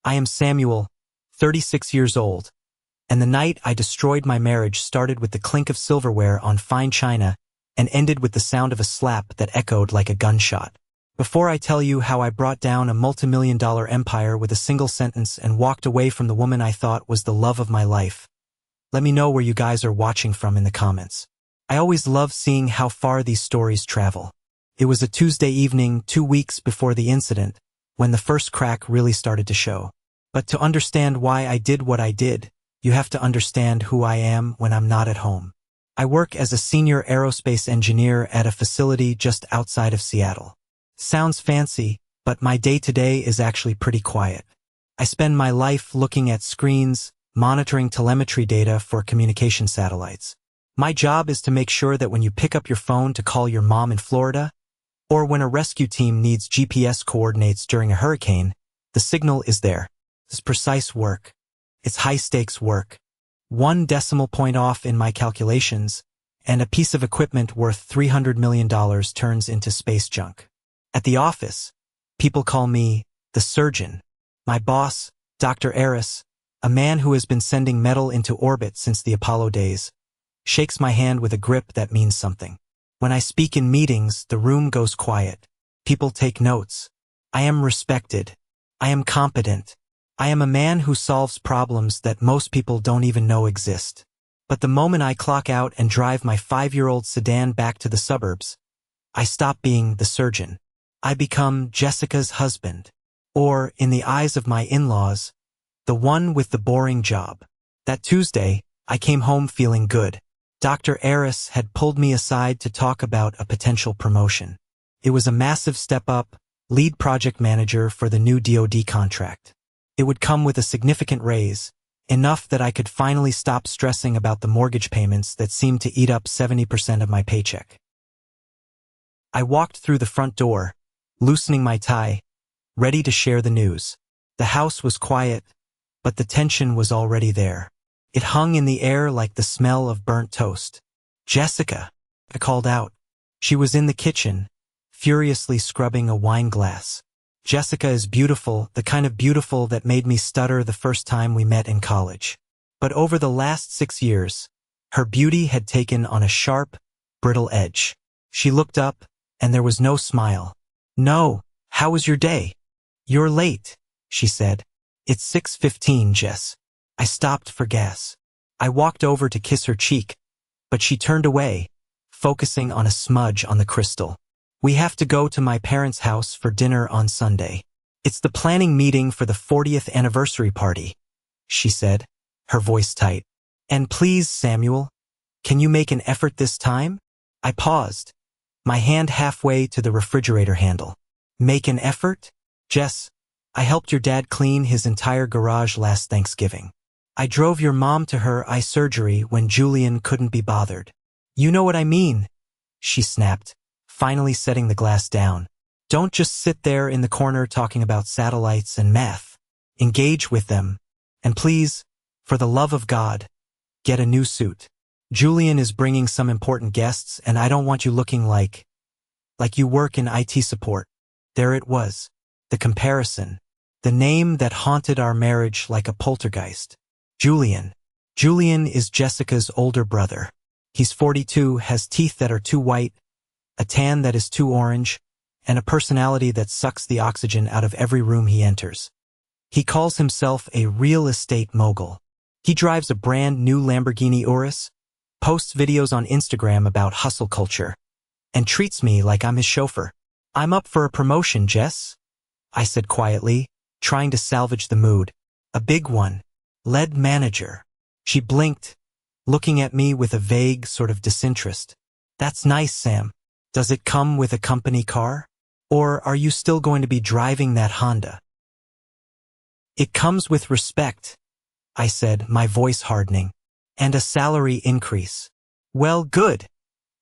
I am Samuel, 36 years old, and the night I destroyed my marriage started with the clink of silverware on fine china and ended with the sound of a slap that echoed like a gunshot. Before I tell you how I brought down a multimillion-dollar empire with a single sentence and walked away from the woman I thought was the love of my life, let me know where you guys are watching from in the comments. I always love seeing how far these stories travel. It was a Tuesday evening, 2 weeks before the incident, when the first crack really started to show. But to understand why I did what I did, you have to understand who I am when I'm not at home. I work as a senior aerospace engineer at a facility just outside of Seattle. Sounds fancy, but my day-to-day is actually pretty quiet. I spend my life looking at screens, monitoring telemetry data for communication satellites. My job is to make sure that when you pick up your phone to call your mom in Florida, or when a rescue team needs GPS coordinates during a hurricane, the signal is there. It's precise work. It's high-stakes work. 1 decimal point off in my calculations, and a piece of equipment worth $300 million turns into space junk. At the office, people call me the surgeon. My boss, Dr. Eris, a man who has been sending metal into orbit since the Apollo days, shakes my hand with a grip that means something. When I speak in meetings, the room goes quiet. People take notes. I am respected. I am competent. I am a man who solves problems that most people don't even know exist. But the moment I clock out and drive my 5-year-old sedan back to the suburbs, I stop being the surgeon. I become Jessica's husband. Or, in the eyes of my in-laws, the one with the boring job. That Tuesday, I came home feeling good. Dr. Eris had pulled me aside to talk about a potential promotion. It was a massive step up, lead project manager for the new DoD contract. It would come with a significant raise, enough that I could finally stop stressing about the mortgage payments that seemed to eat up 70% of my paycheck. I walked through the front door, loosening my tie, ready to share the news. The house was quiet, but the tension was already there. It hung in the air like the smell of burnt toast. "Jessica," I called out. She was in the kitchen, furiously scrubbing a wine glass. Jessica is beautiful, the kind of beautiful that made me stutter the first time we met in college. But over the last 6 years, her beauty had taken on a sharp, brittle edge. She looked up, and there was no smile. "No, how was your day?" "You're late," she said. "It's 6:15, Jess." I stopped for gas. I walked over to kiss her cheek, but she turned away, focusing on a smudge on the crystal. "We have to go to my parents' house for dinner on Sunday. It's the planning meeting for the 40th anniversary party," she said, her voice tight. "And please, Samuel, can you make an effort this time?" I paused, my hand halfway to the refrigerator handle. "Make an effort?" "Jess, I helped your dad clean his entire garage last Thanksgiving. I drove your mom to her eye surgery when Julian couldn't be bothered." "You know what I mean," she snapped, finally setting the glass down. "Don't just sit there in the corner talking about satellites and math. Engage with them. And please, for the love of God, get a new suit. Julian is bringing some important guests, and I don't want you looking like you work in IT support." There it was, the comparison, the name that haunted our marriage like a poltergeist. Julian. Julian is Jessica's older brother. He's 42, has teeth that are too white, a tan that is too orange, and a personality that sucks the oxygen out of every room he enters. He calls himself a real estate mogul. He drives a brand new Lamborghini Urus, posts videos on Instagram about hustle culture, and treats me like I'm his chauffeur. "I'm up for a promotion, Jess," I said quietly, trying to salvage the mood. "A big one. Lead manager." She blinked, looking at me with a vague sort of disinterest. "That's nice, Sam. Does it come with a company car? Or are you still going to be driving that Honda?" "It comes with respect," I said, my voice hardening, "and a salary increase." "Well, good,"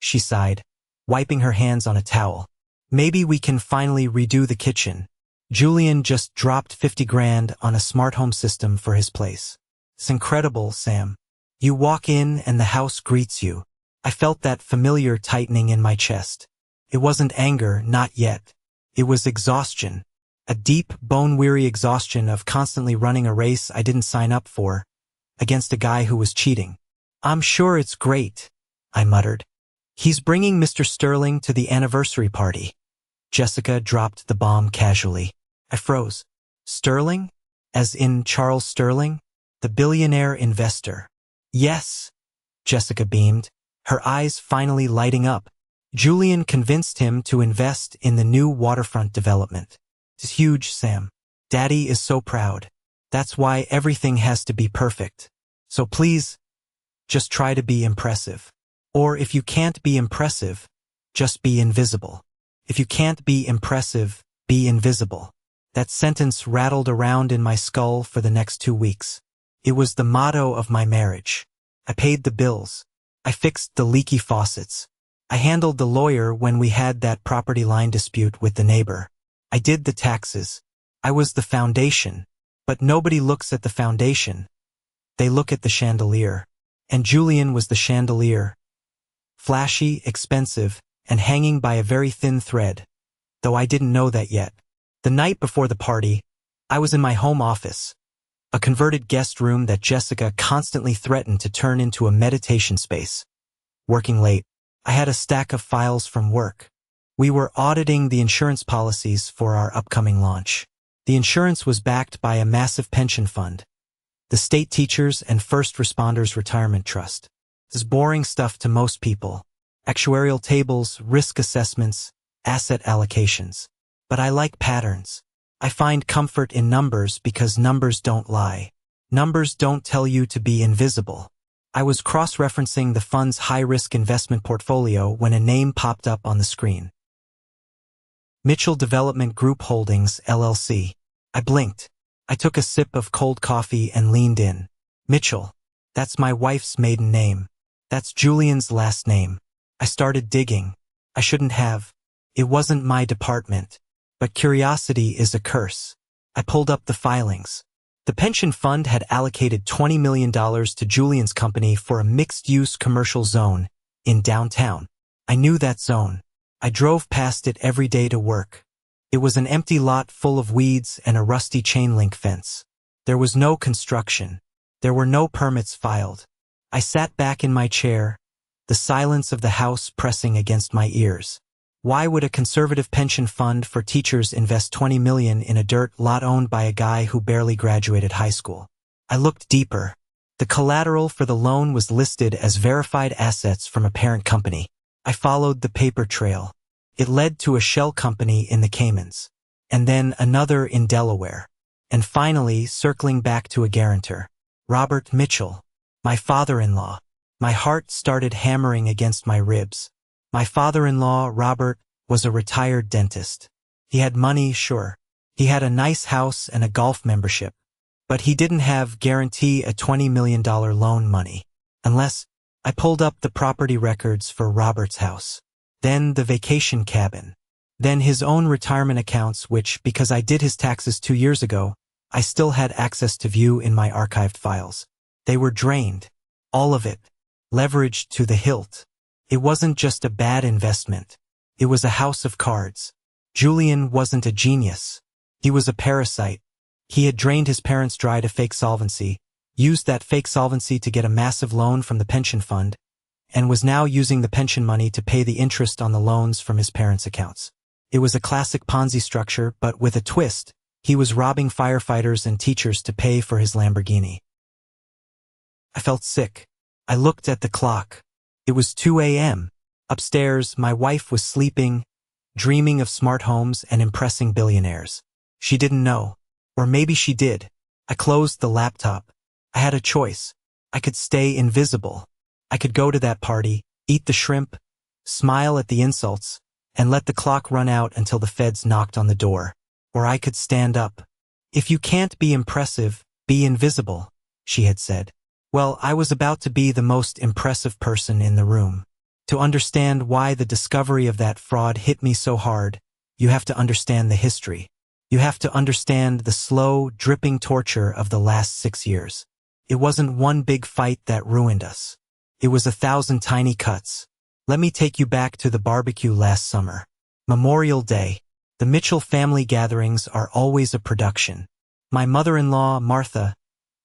she sighed, wiping her hands on a towel. "Maybe we can finally redo the kitchen. Julian just dropped 50 grand on a smart home system for his place. It's incredible, Sam. You walk in and the house greets you." I felt that familiar tightening in my chest. It wasn't anger, not yet. It was exhaustion. A deep, bone-weary exhaustion of constantly running a race I didn't sign up for, against a guy who was cheating. "I'm sure it's great," I muttered. "He's bringing Mr. Sterling to the anniversary party." Jessica dropped the bomb casually. I froze. "Sterling? As in Charles Sterling? The billionaire investor?" "Yes," Jessica beamed, her eyes finally lighting up. "Julian convinced him to invest in the new waterfront development. It's huge, Sam. Daddy is so proud. That's why everything has to be perfect. So please, just try to be impressive. Or if you can't be impressive, just be invisible. If you can't be impressive, be invisible." That sentence rattled around in my skull for the next 2 weeks. It was the motto of my marriage. I paid the bills. I fixed the leaky faucets. I handled the lawyer when we had that property line dispute with the neighbor. I did the taxes. I was the foundation. But nobody looks at the foundation. They look at the chandelier. And Julian was the chandelier. Flashy, expensive, and hanging by a very thin thread, though I didn't know that yet. The night before the party, I was in my home office, a converted guest room that Jessica constantly threatened to turn into a meditation space. Working late, I had a stack of files from work. We were auditing the insurance policies for our upcoming launch. The insurance was backed by a massive pension fund, the State Teachers and First Responders Retirement Trust. This is boring stuff to most people. Actuarial tables, risk assessments, asset allocations. But I like patterns. I find comfort in numbers because numbers don't lie. Numbers don't tell you to be invisible. I was cross-referencing the fund's high-risk investment portfolio when a name popped up on the screen. Mitchell Development Group Holdings, LLC. I blinked. I took a sip of cold coffee and leaned in. Mitchell. That's my wife's maiden name. That's Julian's last name. I started digging. I shouldn't have. It wasn't my department. But curiosity is a curse. I pulled up the filings. The pension fund had allocated $20 million to Julian's company for a mixed-use commercial zone in downtown. I knew that zone. I drove past it every day to work. It was an empty lot full of weeds and a rusty chain-link fence. There was no construction. There were no permits filed. I sat back in my chair, the silence of the house pressing against my ears. Why would a conservative pension fund for teachers invest $20 million in a dirt lot owned by a guy who barely graduated high school? I looked deeper. The collateral for the loan was listed as verified assets from a parent company. I followed the paper trail. It led to a shell company in the Caymans, and then another in Delaware, and finally circling back to a guarantor. Robert Mitchell, my father-in-law. My heart started hammering against my ribs. My father-in-law, Robert, was a retired dentist. He had money, sure. He had a nice house and a golf membership. But he didn't have guarantee a $20 million loan money. Unless I pulled up the property records for Robert's house. Then the vacation cabin. Then his own retirement accounts, which, because I did his taxes 2 years ago, I still had access to view in my archived files. They were drained. All of it. Leveraged to the hilt. It wasn't just a bad investment. It was a house of cards. Julian wasn't a genius. He was a parasite. He had drained his parents dry to fake solvency, used that fake solvency to get a massive loan from the pension fund, and was now using the pension money to pay the interest on the loans from his parents' accounts. It was a classic Ponzi structure, but with a twist. He was robbing firefighters and teachers to pay for his Lamborghini. I felt sick. I looked at the clock. It was 2 a.m. Upstairs, my wife was sleeping, dreaming of smart homes and impressing billionaires. She didn't know. Or maybe she did. I closed the laptop. I had a choice. I could stay invisible. I could go to that party, eat the shrimp, smile at the insults, and let the clock run out until the feds knocked on the door. Or I could stand up. If you can't be impressive, be invisible, she had said. Well, I was about to be the most impressive person in the room. To understand why the discovery of that fraud hit me so hard, you have to understand the history. You have to understand the slow, dripping torture of the last 6 years. It wasn't one big fight that ruined us. It was 1,000 tiny cuts. Let me take you back to the barbecue last summer. Memorial Day. The Mitchell family gatherings are always a production. My mother-in-law, Martha,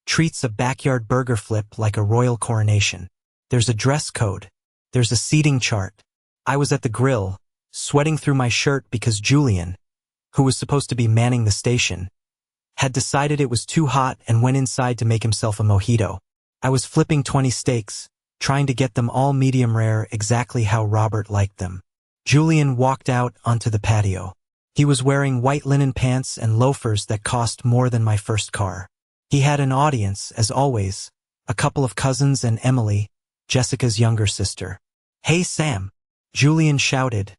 treats a backyard burger flip like a royal coronation. There's a dress code. There's a seating chart. I was at the grill, sweating through my shirt because Julian, who was supposed to be manning the station, had decided it was too hot and went inside to make himself a mojito. I was flipping 20 steaks, trying to get them all medium rare exactly how Robert liked them. Julian walked out onto the patio. He was wearing white linen pants and loafers that cost more than my first car. He had an audience, as always, a couple of cousins and Emily, Jessica's younger sister. "Hey, Sam," Julian shouted,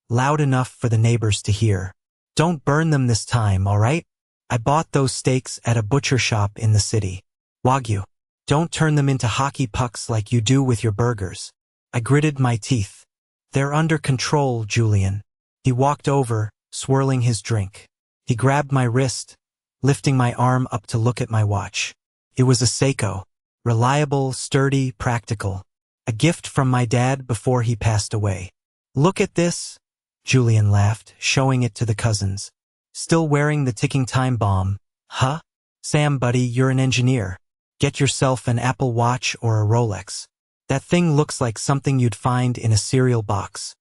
loud enough for the neighbors to hear. "Don't burn them this time, all right? I bought those steaks at a butcher shop in the city. Wagyu. Don't turn them into hockey pucks like you do with your burgers." I gritted my teeth. "They're under control, Julian." He walked over, swirling his drink. He grabbed my wrist, lifting my arm up to look at my watch. It was a Seiko. Reliable, sturdy, practical. A gift from my dad before he passed away. "Look at this," Julian laughed, showing it to the cousins. "Still wearing the ticking time bomb, huh? Sam, buddy, you're an engineer. Get yourself an Apple Watch or a Rolex. That thing looks like something you'd find in a cereal box."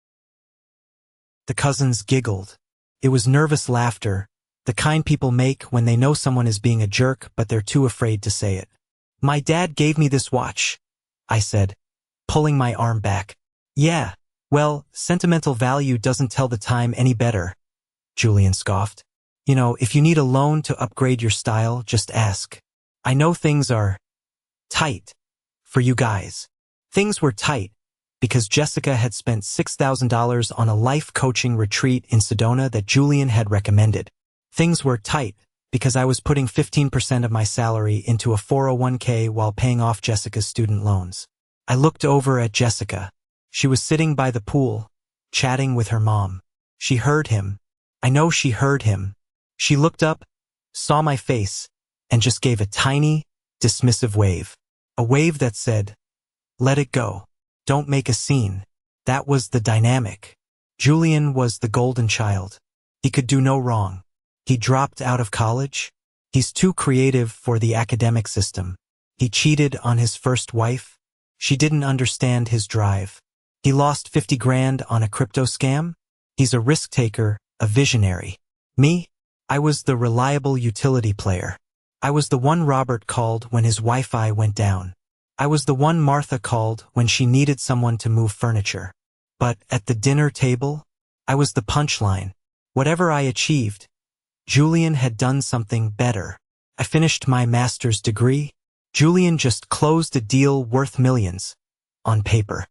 The cousins giggled. It was nervous laughter, the kind people make when they know someone is being a jerk but they're too afraid to say it. "My dad gave me this watch," I said, pulling my arm back. "Yeah, well, sentimental value doesn't tell the time any better," Julian scoffed. "You know, if you need a loan to upgrade your style, just ask. I know things are tight for you guys." Things were tight because Jessica had spent $6,000 on a life coaching retreat in Sedona that Julian had recommended. Things were tight because I was putting 15% of my salary into a 401k while paying off Jessica's student loans. I looked over at Jessica. She was sitting by the pool, chatting with her mom. She heard him. I know she heard him. She looked up, saw my face, and just gave a tiny, dismissive wave. A wave that said, "Let it go. Don't make a scene." That was the dynamic. Julian was the golden child. He could do no wrong. He dropped out of college. He's too creative for the academic system. He cheated on his first wife. She didn't understand his drive. He lost 50 grand on a crypto scam. He's a risk taker, a visionary. Me? I was the reliable utility player. I was the one Robert called when his Wi-Fi went down. I was the one Martha called when she needed someone to move furniture. But at the dinner table, I was the punchline. Whatever I achieved, Julian had done something better. I finished my master's degree. Julian just closed a deal worth millions. On paper.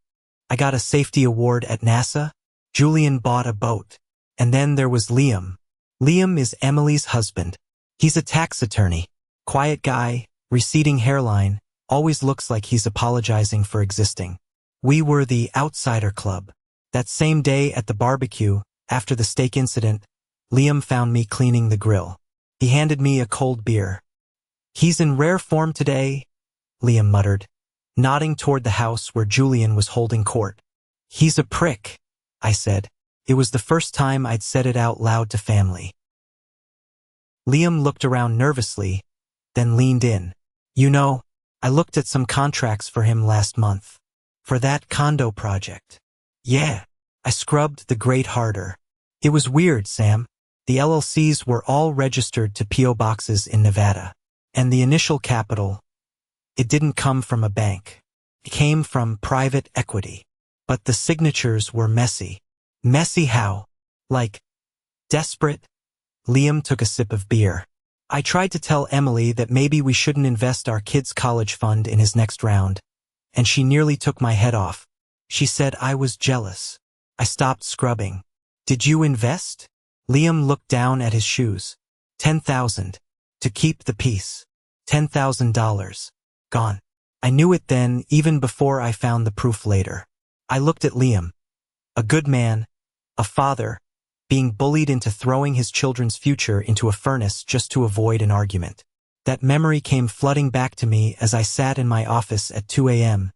I got a safety award at NASA. Julian bought a boat. And then there was Liam. Liam is Emily's husband. He's a tax attorney. Quiet guy, receding hairline, always looks like he's apologizing for existing. We were the outsider club. That same day at the barbecue, after the steak incident, Liam found me cleaning the grill. He handed me a cold beer. "He's in rare form today," Liam muttered, nodding toward the house where Julian was holding court. "He's a prick," I said. It was the first time I'd said it out loud to family. Liam looked around nervously, then leaned in. "You know, I looked at some contracts for him last month. For that condo project." "Yeah." I scrubbed the grate harder. "It was weird, Sam. The LLCs were all registered to P.O. boxes in Nevada. And the initial capital, it didn't come from a bank. It came from private equity. But the signatures were messy." "Messy how?" "Like, desperate." Liam took a sip of beer. "I tried to tell Emily that maybe we shouldn't invest our kids' college fund in his next round, and she nearly took my head off. She said I was jealous." I stopped scrubbing. "Did you invest?" Liam looked down at his shoes. 10,000. To keep the peace. $10,000. Gone. I knew it then, even before I found the proof later. I looked at Liam. A good man, a father, being bullied into throwing his children's future into a furnace just to avoid an argument. That memory came flooding back to me as I sat in my office at 2 a.m.,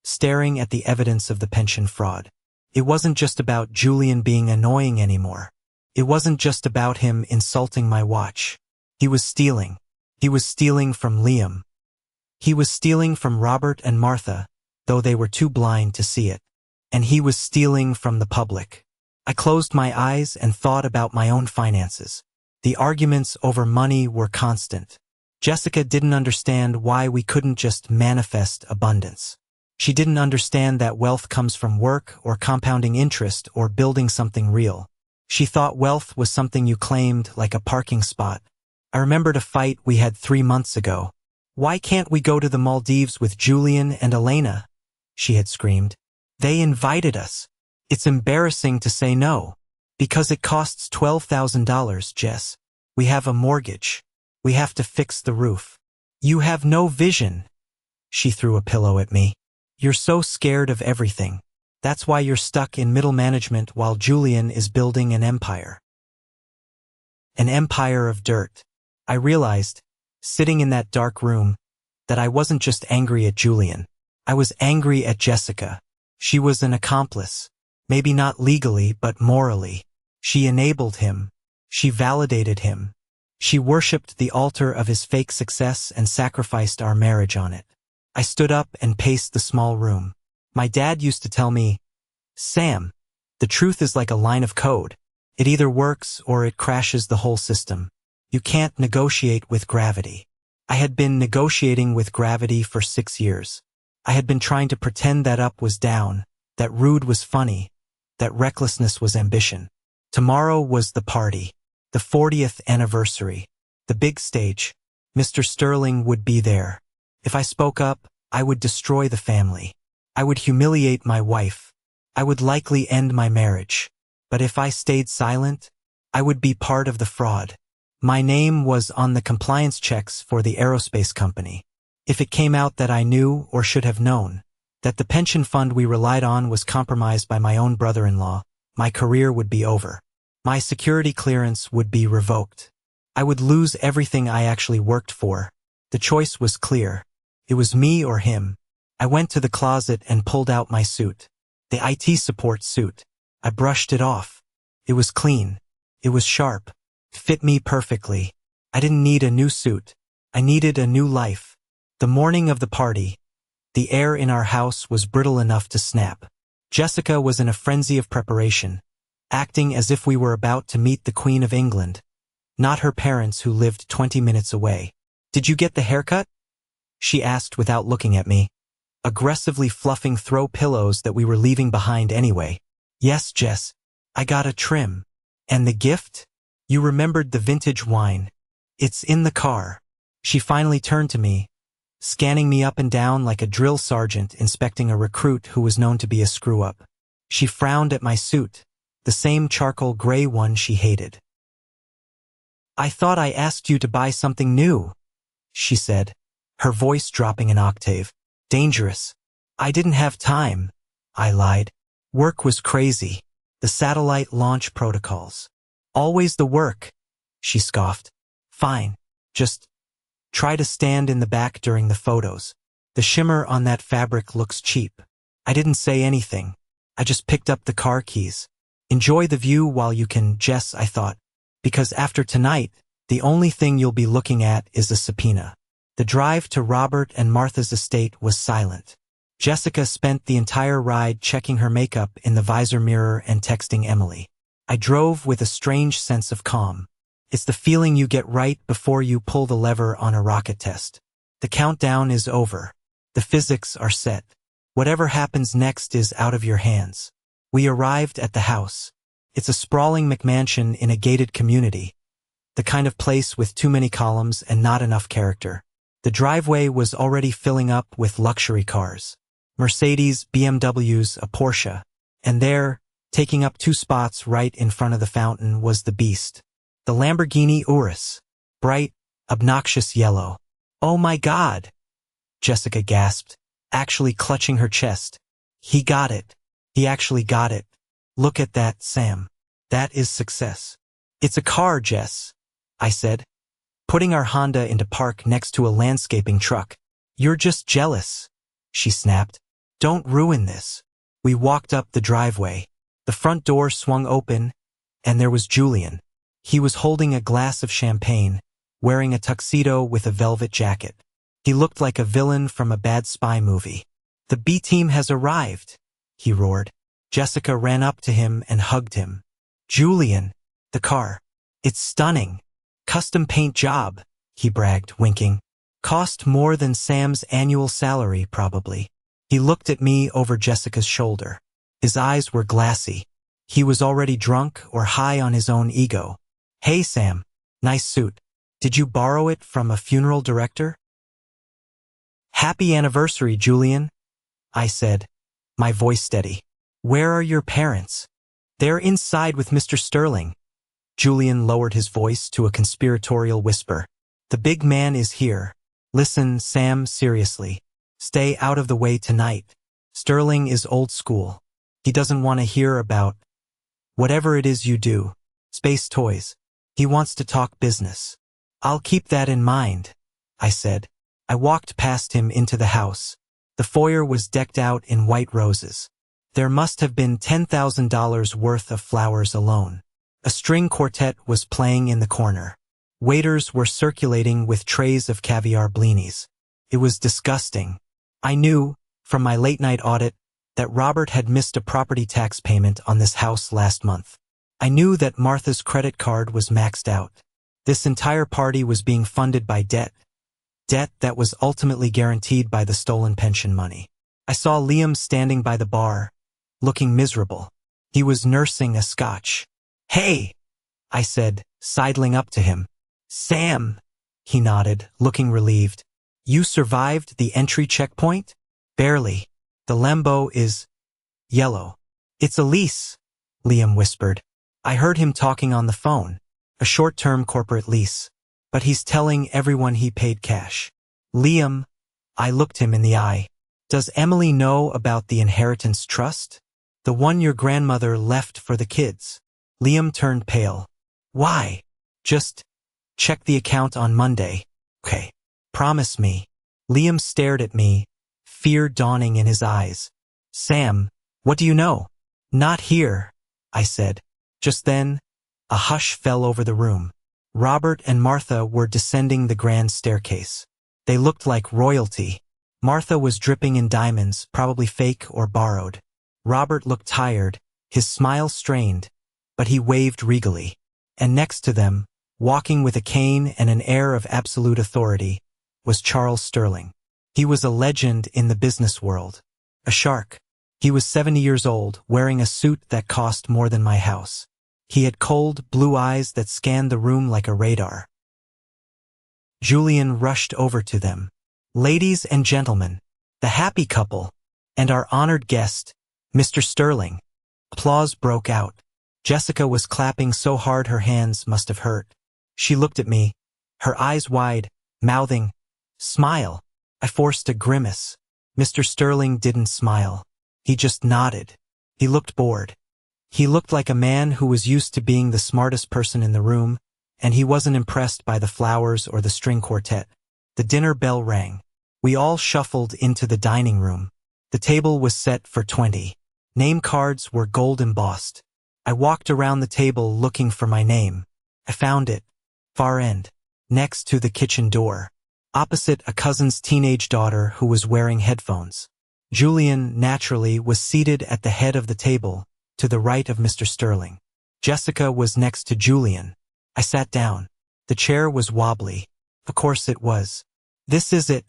staring at the evidence of the pension fraud. It wasn't just about Julian being annoying anymore. It wasn't just about him insulting my watch. He was stealing. He was stealing from Liam. He was stealing from Robert and Martha, though they were too blind to see it. And he was stealing from the public. I closed my eyes and thought about my own finances. The arguments over money were constant. Jessica didn't understand why we couldn't just manifest abundance. She didn't understand that wealth comes from work or compounding interest or building something real. She thought wealth was something you claimed like a parking spot. I remembered a fight we had 3 months ago. "Why can't we go to the Maldives with Julian and Elena?" she had screamed. "They invited us. It's embarrassing to say no. Because it costs $12,000, Jess. We have a mortgage. We have to fix the roof. You have no vision." She threw a pillow at me. "You're so scared of everything. That's why you're stuck in middle management while Julian is building an empire." An empire of dirt. I realized, sitting in that dark room, that I wasn't just angry at Julian. I was angry at Jessica. She was an accomplice. Maybe not legally, but morally. She enabled him. She validated him. She worshipped the altar of his fake success and sacrificed our marriage on it. I stood up and paced the small room. My dad used to tell me, "Sam, the truth is like a line of code. It either works or it crashes the whole system. You can't negotiate with gravity." I had been negotiating with gravity for 6 years. I had been trying to pretend that up was down, that rude was funny, that recklessness was ambition. Tomorrow was the party, the 40th anniversary, the big stage. Mr. Sterling would be there. If I spoke up, I would destroy the family. I would humiliate my wife. I would likely end my marriage. But if I stayed silent, I would be part of the fraud. My name was on the compliance checks for the aerospace company. If it came out that I knew or should have known that the pension fund we relied on was compromised by my own brother-in-law, my career would be over. My security clearance would be revoked. I would lose everything I actually worked for. The choice was clear. It was me or him. I went to the closet and pulled out my suit. The IT support suit. I brushed it off. It was clean. It was sharp. It fit me perfectly. I didn't need a new suit. I needed a new life. The morning of the party, the air in our house was brittle enough to snap. Jessica was in a frenzy of preparation, acting as if we were about to meet the Queen of England, not her parents who lived 20 minutes away. "Did you get the haircut?" she asked without looking at me, aggressively fluffing throw pillows that we were leaving behind anyway. "Yes, Jess. I got a trim. And the gift? You remembered the vintage wine. It's in the car." She finally turned to me, scanning me up and down like a drill sergeant inspecting a recruit who was known to be a screw-up. She frowned at my suit, the same charcoal gray one she hated. "I thought I asked you to buy something new," she said, her voice dropping an octave. "Dangerous." "I didn't have time," I lied. "Work was crazy. The satellite launch protocols. Always the work," she scoffed. "Fine. Just try to stand in the back during the photos. The shimmer on that fabric looks cheap." I didn't say anything. I just picked up the car keys. "Enjoy the view while you can, Jess," I thought. Because after tonight, the only thing you'll be looking at is a subpoena. The drive to Robert and Martha's estate was silent. Jessica spent the entire ride checking her makeup in the visor mirror and texting Emily. I drove with a strange sense of calm. It's the feeling you get right before you pull the lever on a rocket test. The countdown is over. The physics are set. Whatever happens next is out of your hands. We arrived at the house. It's a sprawling McMansion in a gated community, the kind of place with too many columns and not enough character. The driveway was already filling up with luxury cars. Mercedes, BMWs, a Porsche. And there, taking up 2 spots right in front of the fountain, was the beast. The Lamborghini Urus. Bright, obnoxious yellow. "Oh my God!" Jessica gasped, actually clutching her chest. "He got it. He actually got it. Look at that, Sam. That is success." "It's a car, Jess," I said, putting our Honda into park next to a landscaping truck. "You're just jealous," she snapped. "Don't ruin this." We walked up the driveway. The front door swung open, And there was Julian. He was holding a glass of champagne, wearing a tuxedo with a velvet jacket. He looked like a villain from a bad spy movie. "The B-team has arrived," he roared. Jessica ran up to him and hugged him. "Julian, the car. It's stunning. Custom paint job," he bragged, winking. "Cost more than Sam's annual salary, probably." He looked at me over Jessica's shoulder. His eyes were glassy. He was already drunk or high on his own ego. "Hey Sam, nice suit. Did you borrow it from a funeral director?" "Happy anniversary, Julian," I said, my voice steady. "Where are your parents?" "They're inside with Mr. Sterling." Julian lowered his voice to a conspiratorial whisper. "The big man is here. Listen, Sam, seriously. Stay out of the way tonight. Sterling is old school. He doesn't want to hear about whatever it is you do. Space toys. He wants to talk business." "I'll keep that in mind," I said. I walked past him into the house. The foyer was decked out in white roses. There must have been $10,000 worth of flowers alone. A string quartet was playing in the corner. Waiters were circulating with trays of caviar blinis. It was disgusting. I knew, from my late-night audit, that Robert had missed a property tax payment on this house last month. I knew that Martha's credit card was maxed out. This entire party was being funded by debt that was ultimately guaranteed by the stolen pension money. I saw Liam standing by the bar, looking miserable. He was nursing a scotch. "Hey," I said, sidling up to him. "Sam," he nodded, looking relieved. "You survived the entry checkpoint?" "Barely. The Lambo is yellow." "It's a lease," Liam whispered. I heard him talking on the phone. A short-term corporate lease. But he's telling everyone he paid cash. "Liam," I looked him in the eye. "Does Emily know about the inheritance trust? The one your grandmother left for the kids?" Liam turned pale. "Why?" "Just check the account on Monday." "Okay. Promise me." Liam stared at me, fear dawning in his eyes. "Sam, what do you know?" "Not here," I said. Just then, a hush fell over the room. Robert and Martha were descending the grand staircase. They looked like royalty. Martha was dripping in diamonds, probably fake or borrowed. Robert looked tired, his smile strained, but he waved regally. And next to them, walking with a cane and an air of absolute authority, was Charles Sterling. He was a legend in the business world. A shark. He was 70 years old, wearing a suit that cost more than my house. He had cold, blue eyes that scanned the room like a radar. Julian rushed over to them. "Ladies and gentlemen, the happy couple, and our honored guest, Mr. Sterling." Applause broke out. Jessica was clapping so hard her hands must have hurt. She looked at me, her eyes wide, mouthing, "Smile." I forced a grimace. Mr. Sterling didn't smile. He just nodded. He looked bored. He looked like a man who was used to being the smartest person in the room, and he wasn't impressed by the flowers or the string quartet. The dinner bell rang. We all shuffled into the dining room. The table was set for 20. Name cards were gold embossed. I walked around the table looking for my name. I found it. Far end. Next to the kitchen door. Opposite a cousin's teenage daughter who was wearing headphones. Julian, naturally, was seated at the head of the table, to the right of Mr. Sterling. Jessica was next to Julian. I sat down. The chair was wobbly. Of course it was. This is it,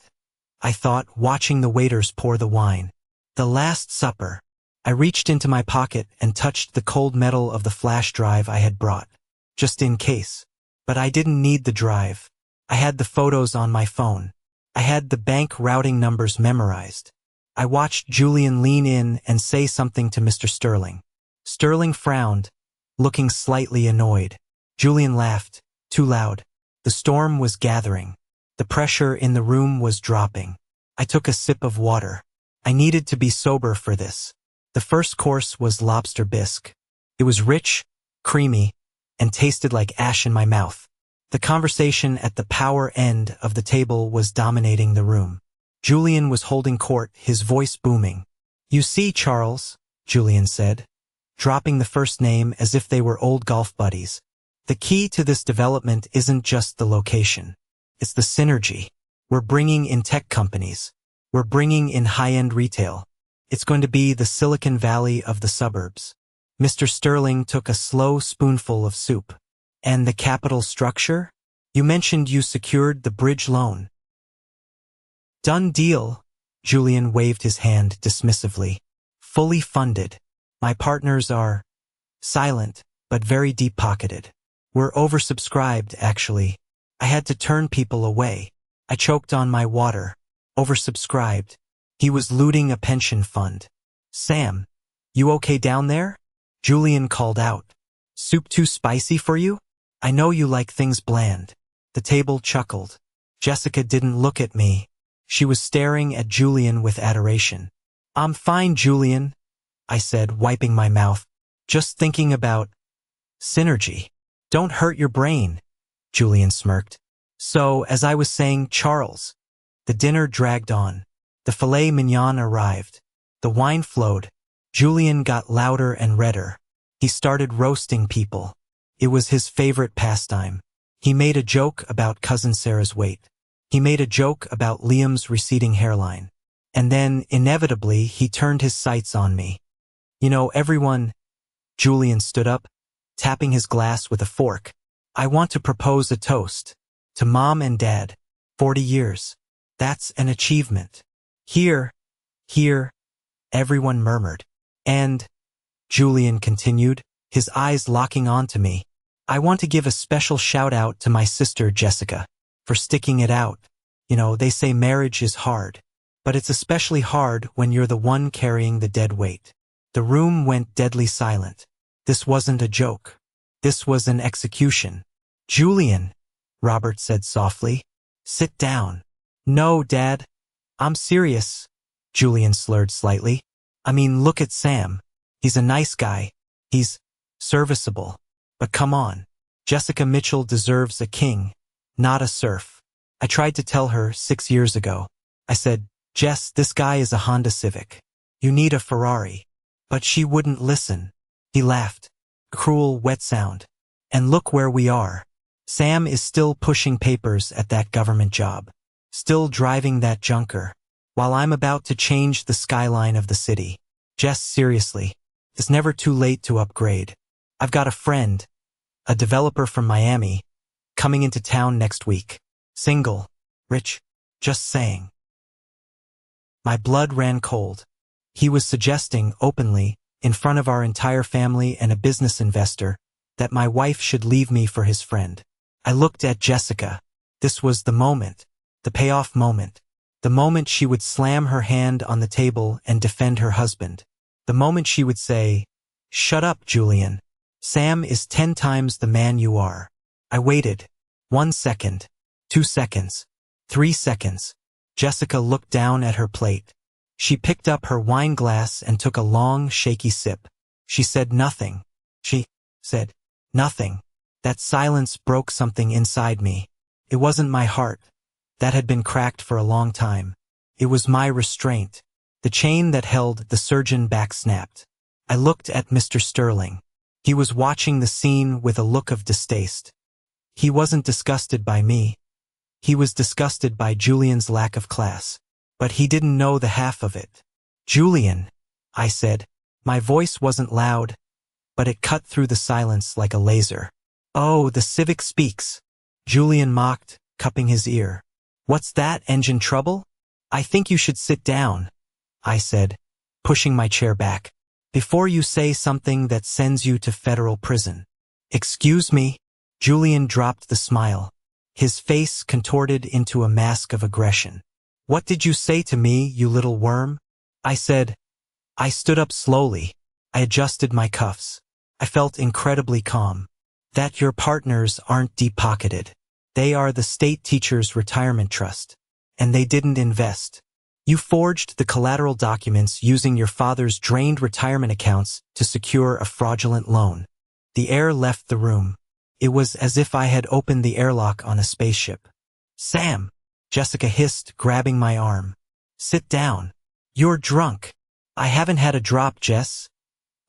I thought, watching the waiters pour the wine. The Last Supper. I reached into my pocket and touched the cold metal of the flash drive I had brought, just in case. But I didn't need the drive. I had the photos on my phone. I had the bank routing numbers memorized. I watched Julian lean in and say something to Mr. Sterling. Sterling frowned, looking slightly annoyed. Julian laughed, too loud. The storm was gathering. The pressure in the room was dropping. I took a sip of water. I needed to be sober for this. The first course was lobster bisque. It was rich, creamy, and tasted like ash in my mouth. The conversation at the power end of the table was dominating the room. Julian was holding court, his voice booming. "You see, Charles," Julian said, dropping the first name as if they were old golf buddies. The key to this development isn't just the location. It's the synergy. We're bringing in tech companies. We're bringing in high-end retail. It's going to be the Silicon Valley of the suburbs. Mr. Sterling took a slow spoonful of soup. And the capital structure? You mentioned you secured the bridge loan. Done deal. Julian waved his hand dismissively. Fully funded. My partners are silent, but very deep-pocketed. We're oversubscribed, actually. I had to turn people away. I choked on my water. Oversubscribed. He was looting a pension fund. Sam, you okay down there? Julian called out. Soup too spicy for you? I know you like things bland. The table chuckled. Jessica didn't look at me. She was staring at Julian with adoration. I'm fine, Julian, I said, wiping my mouth. Just thinking about synergy. Don't hurt your brain, Julian smirked. So, as I was saying, Charles. The dinner dragged on. The filet mignon arrived. The wine flowed. Julian got louder and redder. He started roasting people. It was his favorite pastime. He made a joke about Cousin Sarah's weight. He made a joke about Liam's receding hairline. And then, inevitably, he turned his sights on me. You know, everyone... Julian stood up, tapping his glass with a fork. I want to propose a toast. To Mom and Dad. 40 years. That's an achievement. Here, everyone murmured. And, Julian continued, his eyes locking onto me, I want to give a special shout-out to my sister Jessica for sticking it out. You know, they say marriage is hard, but it's especially hard when you're the one carrying the dead weight. The room went deadly silent. This wasn't a joke. This was an execution. Julian, Robert said softly, sit down. No, Dad. I'm serious. Julian slurred slightly. I mean, look at Sam. He's a nice guy. He's serviceable. But come on. Jessica Mitchell deserves a king, not a serf. I tried to tell her 6 years ago. I said, Jess, this guy is a Honda Civic. You need a Ferrari. But she wouldn't listen. He laughed. A cruel, wet sound. And look where we are. Sam is still pushing papers at that government job. Still driving that junker. While I'm about to change the skyline of the city. Jess, seriously. It's never too late to upgrade. I've got a friend, a developer from Miami, coming into town next week. Single. Rich. Just saying. My blood ran cold. He was suggesting openly, in front of our entire family and a business investor, that my wife should leave me for his friend. I looked at Jessica. This was the moment. The payoff moment. The moment she would slam her hand on the table and defend her husband. The moment she would say, Shut up, Julian. Sam is 10 times the man you are. I waited. 1 second. 2 seconds. 3 seconds. Jessica looked down at her plate. She picked up her wine glass and took a long, shaky sip. She said nothing. She said nothing. That silence broke something inside me. It wasn't my heart. That had been cracked for a long time. It was my restraint. The chain that held the surgeon back snapped. I looked at Mr. Sterling. He was watching the scene with a look of distaste. He wasn't disgusted by me. He was disgusted by Julian's lack of class. But he didn't know the half of it. Julian, I said. My voice wasn't loud, but it cut through the silence like a laser. Oh, the Civic speaks. Julian mocked, cupping his ear. What's that, engine trouble? I think you should sit down, I said, pushing my chair back, before you say something that sends you to federal prison. Excuse me? Julian dropped the smile. His face contorted into a mask of aggression. What did you say to me, you little worm? I said. I stood up slowly. I adjusted my cuffs. I felt incredibly calm. That your partners aren't deep-pocketed. They are the state teachers' retirement trust. And they didn't invest. You forged the collateral documents using your father's drained retirement accounts to secure a fraudulent loan. The air left the room. It was as if I had opened the airlock on a spaceship. Sam! Jessica hissed, grabbing my arm. Sit down. You're drunk. I haven't had a drop, Jess.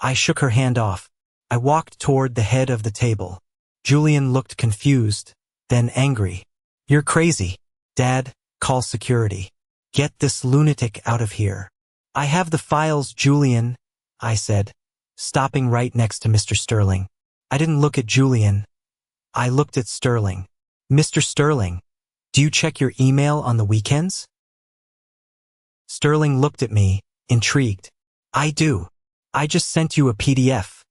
I shook her hand off. I walked toward the head of the table. Julian looked confused, then angry. You're crazy. Dad, call security. Get this lunatic out of here. I have the files, Julian, I said, stopping right next to Mr. Sterling. I didn't look at Julian. I looked at Sterling. Mr. Sterling, do you check your email on the weekends? Sterling looked at me, intrigued. I do. I just sent you a PDF,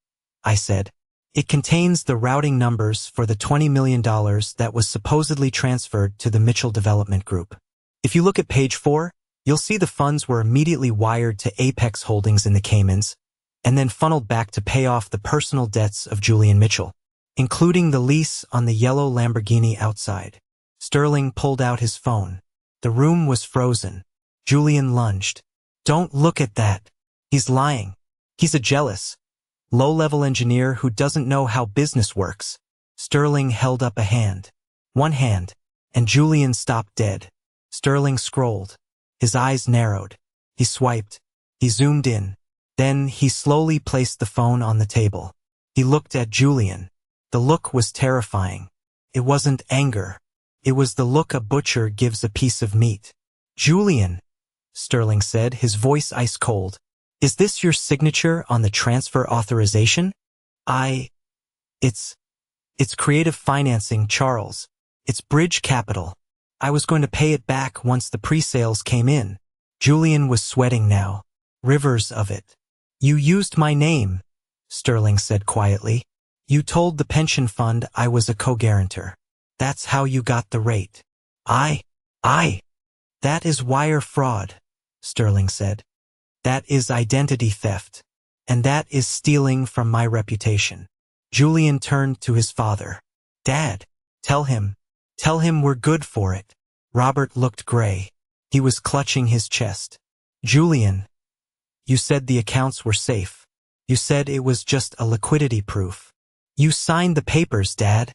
I said. It contains the routing numbers for the $20 million that was supposedly transferred to the Mitchell Development Group. If you look at page 4, you'll see the funds were immediately wired to Apex Holdings in the Caymans, and then funneled back to pay off the personal debts of Julian Mitchell, including the lease on the yellow Lamborghini outside. Sterling pulled out his phone. The room was frozen. Julian lunged. Don't look at that. He's lying. He's a jealous, low-level engineer who doesn't know how business works. Sterling held up a hand. One hand, and Julian stopped dead. Sterling scrolled. His eyes narrowed. He swiped. He zoomed in. Then he slowly placed the phone on the table. He looked at Julian. The look was terrifying. It wasn't anger. It was the look a butcher gives a piece of meat. Julian, Sterling said, his voice ice cold. Is this your signature on the transfer authorization? It's creative financing, Charles. It's bridge capital. I was going to pay it back once the pre-sales came in. Julian was sweating now. Rivers of it. You used my name, Sterling said quietly. You told the pension fund I was a co-guarantor. That's how you got the rate. That is wire fraud, Sterling said. That is identity theft. And that is stealing from my reputation. Julian turned to his father. Dad, tell him we're good for it. Robert looked gray. He was clutching his chest. Julian, you said the accounts were safe. You said it was just a liquidity proof. You signed the papers, Dad.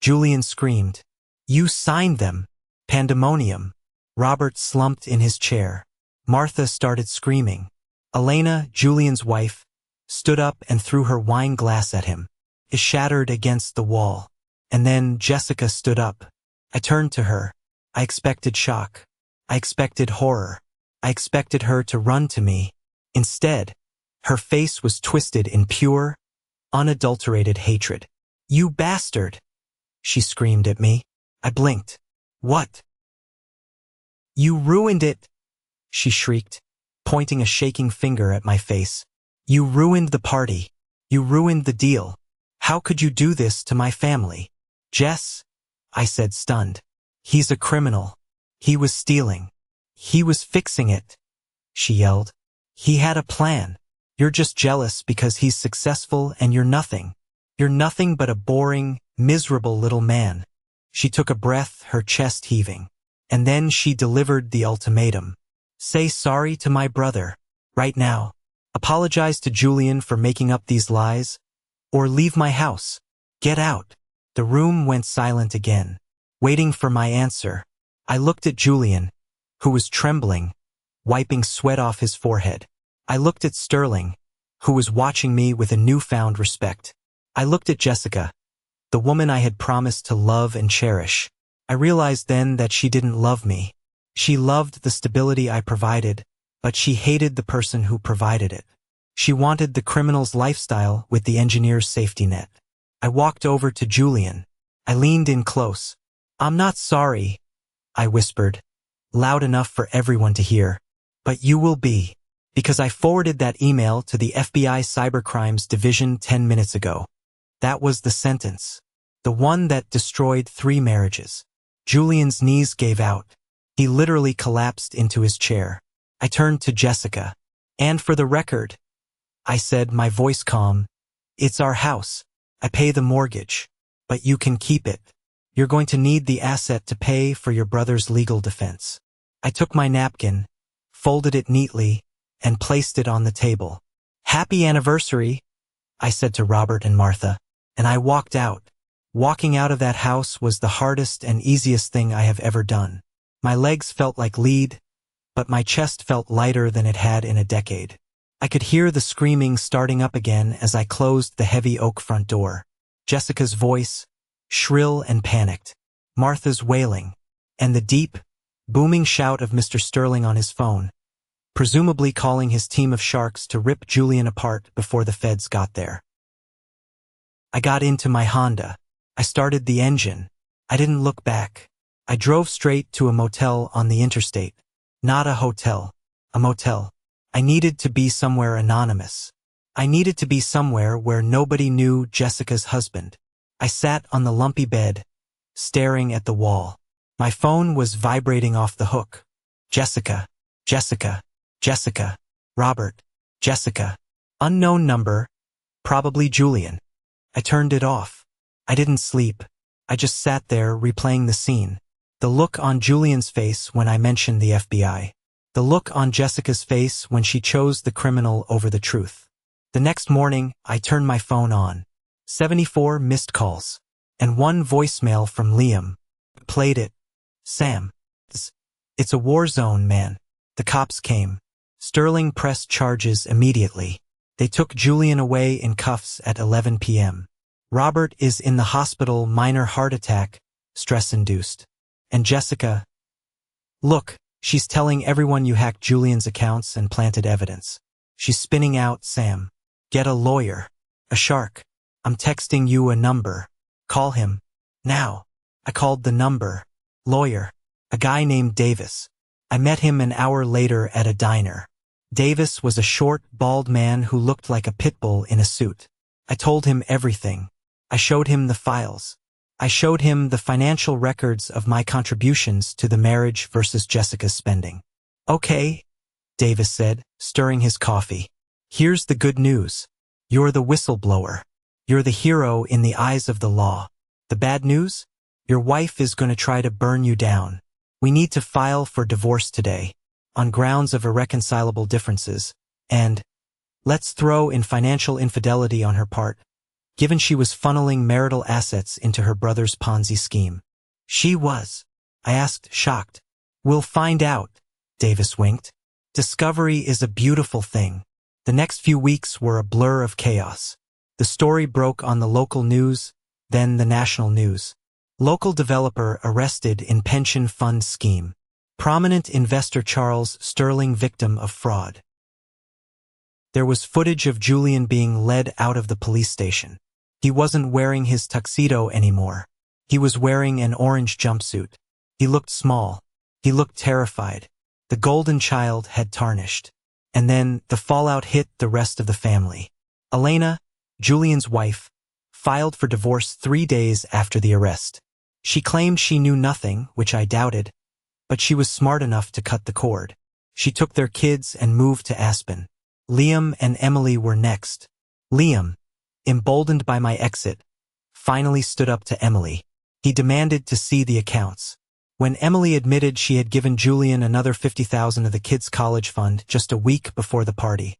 Julian screamed. You signed them. Pandemonium. Robert slumped in his chair. Martha started screaming. Elena, Julian's wife, stood up and threw her wine glass at him. It shattered against the wall. And then Jessica stood up. I turned to her. I expected shock. I expected horror. I expected her to run to me. Instead, her face was twisted in pure, unadulterated hatred. You bastard! She screamed at me. I blinked. What? You ruined it, she shrieked, pointing a shaking finger at my face. You ruined the party. You ruined the deal. How could you do this to my family? Jess, I said, stunned. He's a criminal. He was stealing. He was fixing it, she yelled. He had a plan. You're just jealous because he's successful and you're nothing. You're nothing but a boring, miserable little man. She took a breath, her chest heaving. And then she delivered the ultimatum. Say sorry to my brother, right now. Apologize to Julian for making up these lies, or leave my house. Get out. The room went silent again, waiting for my answer. I looked at Julian, who was trembling, wiping sweat off his forehead. I looked at Sterling, who was watching me with a newfound respect. I looked at Jessica, the woman I had promised to love and cherish. I realized then that she didn't love me. She loved the stability I provided, but she hated the person who provided it. She wanted the criminal's lifestyle with the engineer's safety net. I walked over to Julian. I leaned in close. I'm not sorry, I whispered, loud enough for everyone to hear. But you will be, because I forwarded that email to the FBI Cybercrimes Division 10 minutes ago. That was the sentence. The one that destroyed 3 marriages. Julian's knees gave out. He literally collapsed into his chair. I turned to Jessica. And for the record, I said, my voice calm, it's our house. I pay the mortgage. But you can keep it. You're going to need the asset to pay for your brother's legal defense. I took my napkin, folded it neatly, and placed it on the table. Happy anniversary, I said to Robert and Martha, and I walked out. Walking out of that house was the hardest and easiest thing I have ever done. My legs felt like lead, but my chest felt lighter than it had in a decade. I could hear the screaming starting up again as I closed the heavy oak front door. Jessica's voice, shrill and panicked. Martha's wailing. And the deep, booming shout of Mr. Sterling on his phone, presumably calling his team of sharks to rip Julian apart before the feds got there. I got into my Honda. I started the engine. I didn't look back. I drove straight to a motel on the interstate. Not a hotel. A motel. I needed to be somewhere anonymous. I needed to be somewhere where nobody knew Jessica's husband. I sat on the lumpy bed, staring at the wall. My phone was vibrating off the hook. Jessica, Jessica, Jessica, Robert, Jessica. Unknown number, probably Julian. I turned it off. I didn't sleep. I just sat there replaying the scene. The look on Julian's face when I mentioned the FBI. The look on Jessica's face when she chose the criminal over the truth. The next morning, I turned my phone on. 74 missed calls. And one voicemail from Liam. Played it. Sam. It's a war zone, man. The cops came. Sterling pressed charges immediately. They took Julian away in cuffs at 11 p.m. Robert is in the hospital, minor heart attack, stress-induced. And Jessica? Look, she's telling everyone you hacked Julian's accounts and planted evidence. She's spinning out, Sam. Get a lawyer. A shark. I'm texting you a number. Call him. Now. I called the number. Lawyer. A guy named Davis. I met him an hour later at a diner. Davis was a short, bald man who looked like a pit bull in a suit. I told him everything. I showed him the files. I showed him the financial records of my contributions to the marriage versus Jessica's spending. Okay, Davis said, stirring his coffee. Here's the good news. You're the whistleblower. You're the hero in the eyes of the law. The bad news? Your wife is going to try to burn you down. We need to file for divorce today, on grounds of irreconcilable differences, and let's throw in financial infidelity on her part, given she was funneling marital assets into her brother's Ponzi scheme. She was. I asked, shocked. We'll find out, Davis winked. Discovery is a beautiful thing. The next few weeks were a blur of chaos. The story broke on the local news, then the national news. Local developer arrested in pension fund scheme. Prominent investor Charles Sterling victim of fraud. There was footage of Julian being led out of the police station. He wasn't wearing his tuxedo anymore. He was wearing an orange jumpsuit. He looked small. He looked terrified. The golden child had tarnished. And then the fallout hit the rest of the family. Elena, Julian's wife, filed for divorce 3 days after the arrest. She claimed she knew nothing, which I doubted, but she was smart enough to cut the cord. She took their kids and moved to Aspen. Liam and Emily were next. Liam, emboldened by my exit, finally stood up to Emily. He demanded to see the accounts. When Emily admitted she had given Julian another $50,000 of the kids' college fund just a week before the party,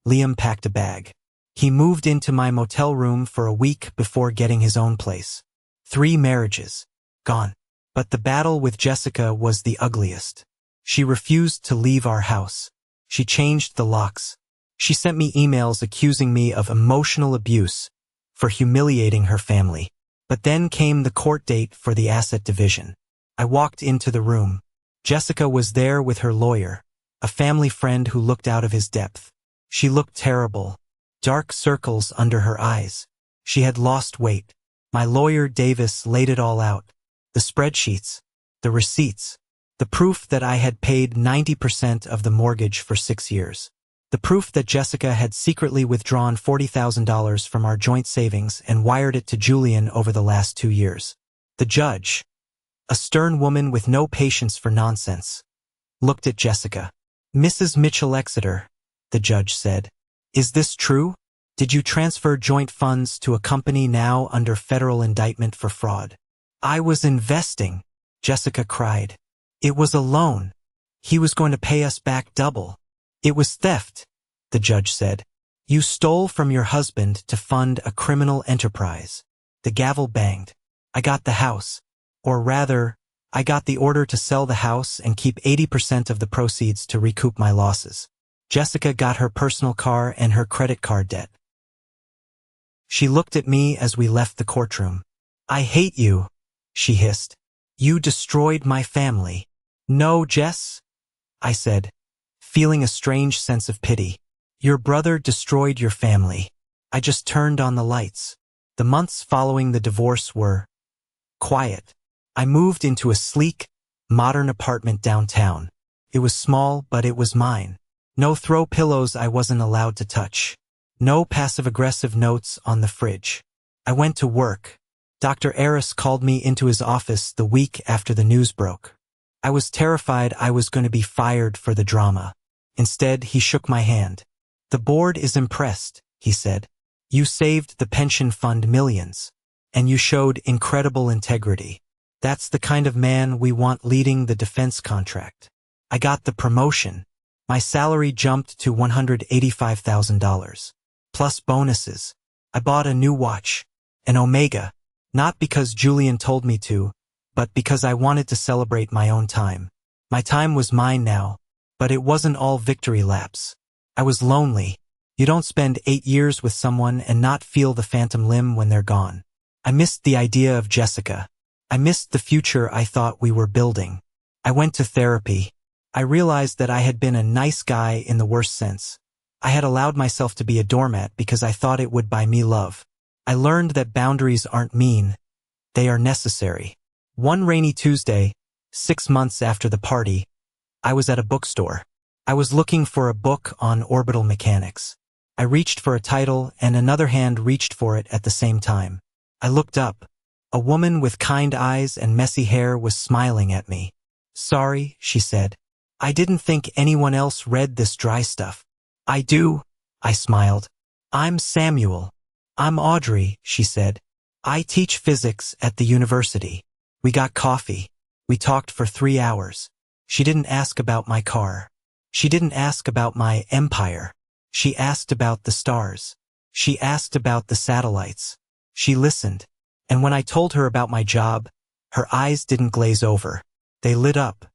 Liam packed a bag. He moved into my motel room for a week before getting his own place. 3 marriages. Gone. But the battle with Jessica was the ugliest. She refused to leave our house. She changed the locks. She sent me emails accusing me of emotional abuse for humiliating her family. But then came the court date for the asset division. I walked into the room. Jessica was there with her lawyer, a family friend who looked out of his depth. She looked terrible. Dark circles under her eyes. She had lost weight. My lawyer Davis laid it all out. The spreadsheets, the receipts, the proof that I had paid 90% of the mortgage for 6 years. The proof that Jessica had secretly withdrawn $40,000 from our joint savings and wired it to Julian over the last 2 years. The judge, a stern woman with no patience for nonsense, looked at Jessica. Mrs. Mitchell Exeter, the judge said, is this true? Did you transfer joint funds to a company now under federal indictment for fraud? I was investing, Jessica cried. It was a loan. He was going to pay us back double. It was theft, the judge said. You stole from your husband to fund a criminal enterprise. The gavel banged. I got the house. Or rather, I got the order to sell the house and keep 80% of the proceeds to recoup my losses. Jessica got her personal car and her credit card debt. She looked at me as we left the courtroom. "I hate you," she hissed. "You destroyed my family." "No, Jess," I said, feeling a strange sense of pity. "Your brother destroyed your family." I just turned on the lights. The months following the divorce were quiet. I moved into a sleek, modern apartment downtown. It was small, but it was mine. No throw pillows I wasn't allowed to touch. No passive-aggressive notes on the fridge. I went to work. Dr. Aris called me into his office the week after the news broke. I was terrified I was going to be fired for the drama. Instead, he shook my hand. "The board is impressed," he said. "You saved the pension fund millions. And you showed incredible integrity. That's the kind of man we want leading the defense contract." I got the promotion. My salary jumped to $185,000. Plus bonuses. I bought a new watch, an Omega, not because Julian told me to, but because I wanted to celebrate my own time. My time was mine now, but it wasn't all victory laps. I was lonely. You don't spend 8 years with someone and not feel the phantom limb when they're gone. I missed the idea of Jessica. I missed the future I thought we were building. I went to therapy. I realized that I had been a nice guy in the worst sense. I had allowed myself to be a doormat because I thought it would buy me love. I learned that boundaries aren't mean. They are necessary. One rainy Tuesday, 6 months after the party, I was at a bookstore. I was looking for a book on orbital mechanics. I reached for a title and another hand reached for it at the same time. I looked up. A woman with kind eyes and messy hair was smiling at me. "Sorry," she said. "I didn't think anyone else read this dry stuff." "I do," I smiled. "I'm Samuel." "I'm Audrey," she said. "I teach physics at the university." We got coffee. We talked for 3 hours. She didn't ask about my car. She didn't ask about my empire. She asked about the stars. She asked about the satellites. She listened. And when I told her about my job, her eyes didn't glaze over. They lit up.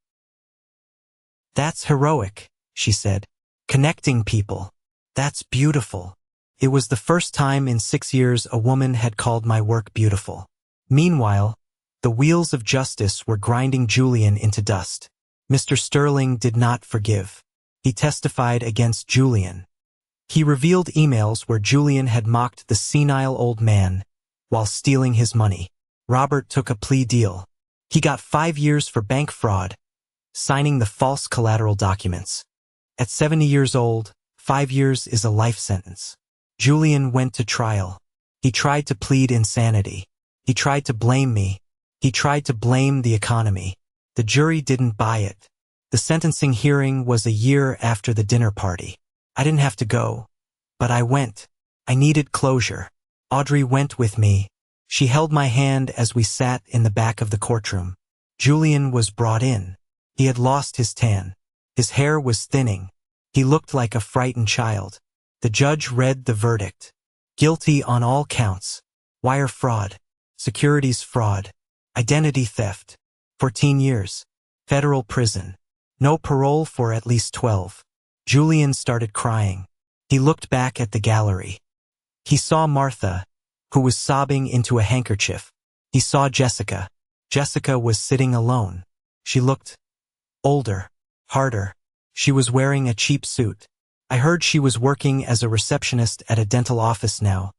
"That's heroic," she said. "Connecting people. That's beautiful." It was the first time in 6 years a woman had called my work beautiful. Meanwhile, the wheels of justice were grinding Julian into dust. Mr. Sterling did not forgive. He testified against Julian. He revealed emails where Julian had mocked the senile old man while stealing his money. Robert took a plea deal. He got 5 years for bank fraud, signing the false collateral documents. At 70 years old, 5 years is a life sentence. Julian went to trial. He tried to plead insanity. He tried to blame me. He tried to blame the economy. The jury didn't buy it. The sentencing hearing was a year after the dinner party. I didn't have to go, but I went. I needed closure. Audrey went with me. She held my hand as we sat in the back of the courtroom. Julian was brought in. He had lost his tan. His hair was thinning. He looked like a frightened child. The judge read the verdict. Guilty on all counts. Wire fraud. Securities fraud. Identity theft. 14 years. Federal prison. No parole for at least 12. Julian started crying. He looked back at the gallery. He saw Martha, who was sobbing into a handkerchief. He saw Jessica. Jessica was sitting alone. She looked older, harder. She was wearing a cheap suit. I heard she was working as a receptionist at a dental office now,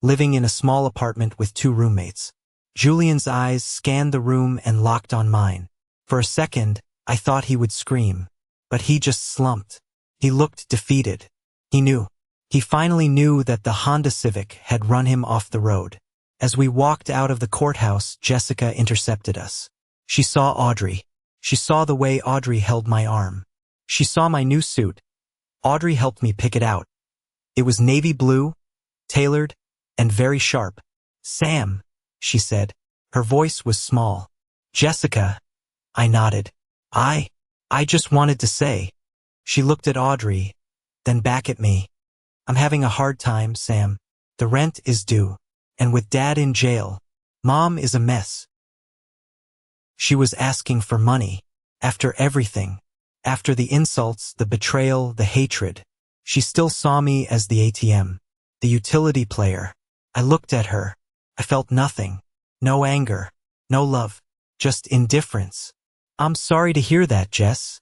living in a small apartment with 2 roommates. Julian's eyes scanned the room and locked on mine. For a second, I thought he would scream, but he just slumped. He looked defeated. He knew. He finally knew that the Honda Civic had run him off the road. As we walked out of the courthouse, Jessica intercepted us. She saw Audrey. She saw the way Audrey held my arm. She saw my new suit. Audrey helped me pick it out. It was navy blue, tailored, and very sharp. "Sam," she said. Her voice was small. "Jessica." I nodded. I just wanted to say." She looked at Audrey, then back at me. "I'm having a hard time, Sam. The rent is due. And with Dad in jail, Mom is a mess." She was asking for money. After everything. After the insults, the betrayal, the hatred, she still saw me as the ATM, the utility player. I looked at her. I felt nothing. No anger. No love. Just indifference. "I'm sorry to hear that, Jess,"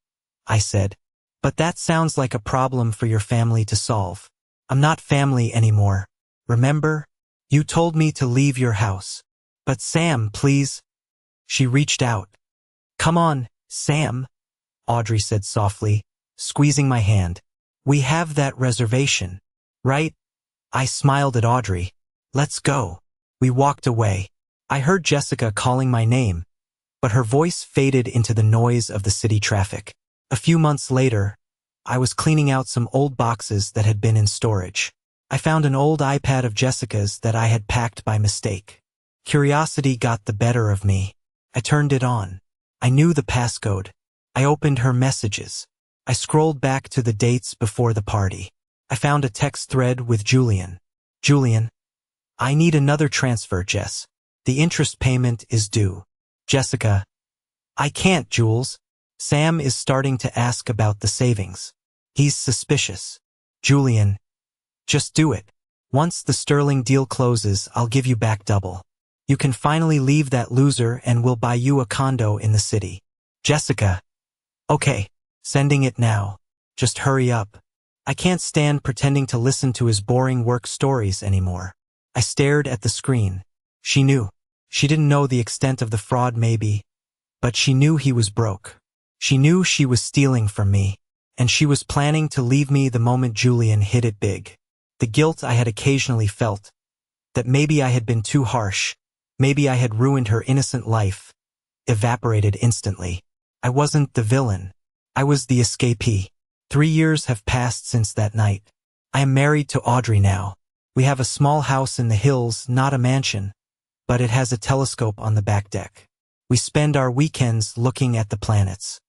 I said. "But that sounds like a problem for your family to solve. I'm not family anymore. Remember? You told me to leave your house. But Sam, please." She reached out. "Come on, Sam," Audrey said softly, squeezing my hand. "We have that reservation, right?" I smiled at Audrey. "Let's go." We walked away. I heard Jessica calling my name, but her voice faded into the noise of the city traffic. A few months later, I was cleaning out some old boxes that had been in storage. I found an old iPad of Jessica's that I had packed by mistake. Curiosity got the better of me. I turned it on. I knew the passcode. I opened her messages. I scrolled back to the dates before the party. I found a text thread with Julian. "Julian, I need another transfer, Jess. The interest payment is due." Jessica, "I can't, Jules. Sam is starting to ask about the savings. He's suspicious." Julian, "Just do it. Once the Sterling deal closes, I'll give you back double. You can finally leave that loser and we'll buy you a condo in the city." Jessica, "Okay, sending it now. Just hurry up. I can't stand pretending to listen to his boring work stories anymore." I stared at the screen. She knew. She didn't know the extent of the fraud maybe, but she knew he was broke. She knew she was stealing from me, and she was planning to leave me the moment Julian hit it big. The guilt I had occasionally felt, that maybe I had been too harsh, maybe I had ruined her innocent life, evaporated instantly. I wasn't the villain. I was the escapee. 3 years have passed since that night. I am married to Audrey now. We have a small house in the hills, not a mansion, but it has a telescope on the back deck. We spend our weekends looking at the planets.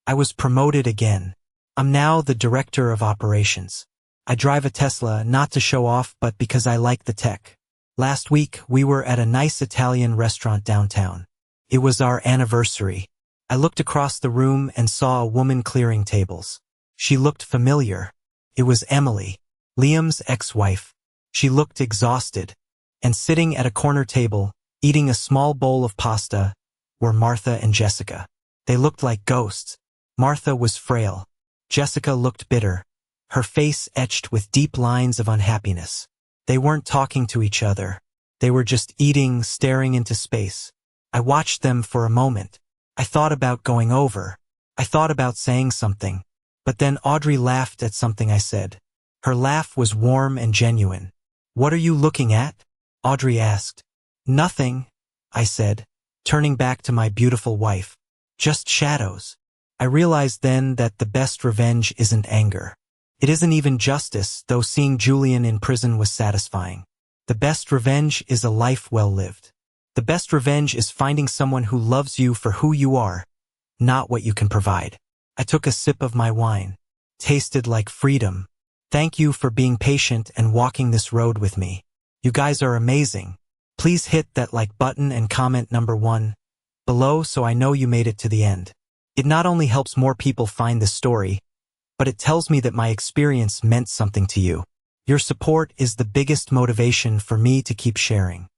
I was promoted again. I'm now the director of operations. I drive a Tesla not to show off but because I like the tech. Last week, we were at a nice Italian restaurant downtown. It was our anniversary. I looked across the room and saw a woman clearing tables. She looked familiar. It was Emily, Liam's ex-wife. She looked exhausted, and sitting at a corner table, eating a small bowl of pasta, were Martha and Jessica. They looked like ghosts. Martha was frail. Jessica looked bitter, her face etched with deep lines of unhappiness. They weren't talking to each other. They were just eating, staring into space. I watched them for a moment. I thought about going over. I thought about saying something. But then Audrey laughed at something I said. Her laugh was warm and genuine. "What are you looking at?" Audrey asked. "Nothing," I said, turning back to my beautiful wife. "Just shadows." I realized then that the best revenge isn't anger. It isn't even justice, though seeing Julian in prison was satisfying. The best revenge is a life well lived. The best revenge is finding someone who loves you for who you are, not what you can provide. I took a sip of my wine. Tasted like freedom. Thank you for being patient and walking this road with me. You guys are amazing. Please hit that like button and comment number 1 below so I know you made it to the end. It not only helps more people find this story, but it tells me that my experience meant something to you. Your support is the biggest motivation for me to keep sharing.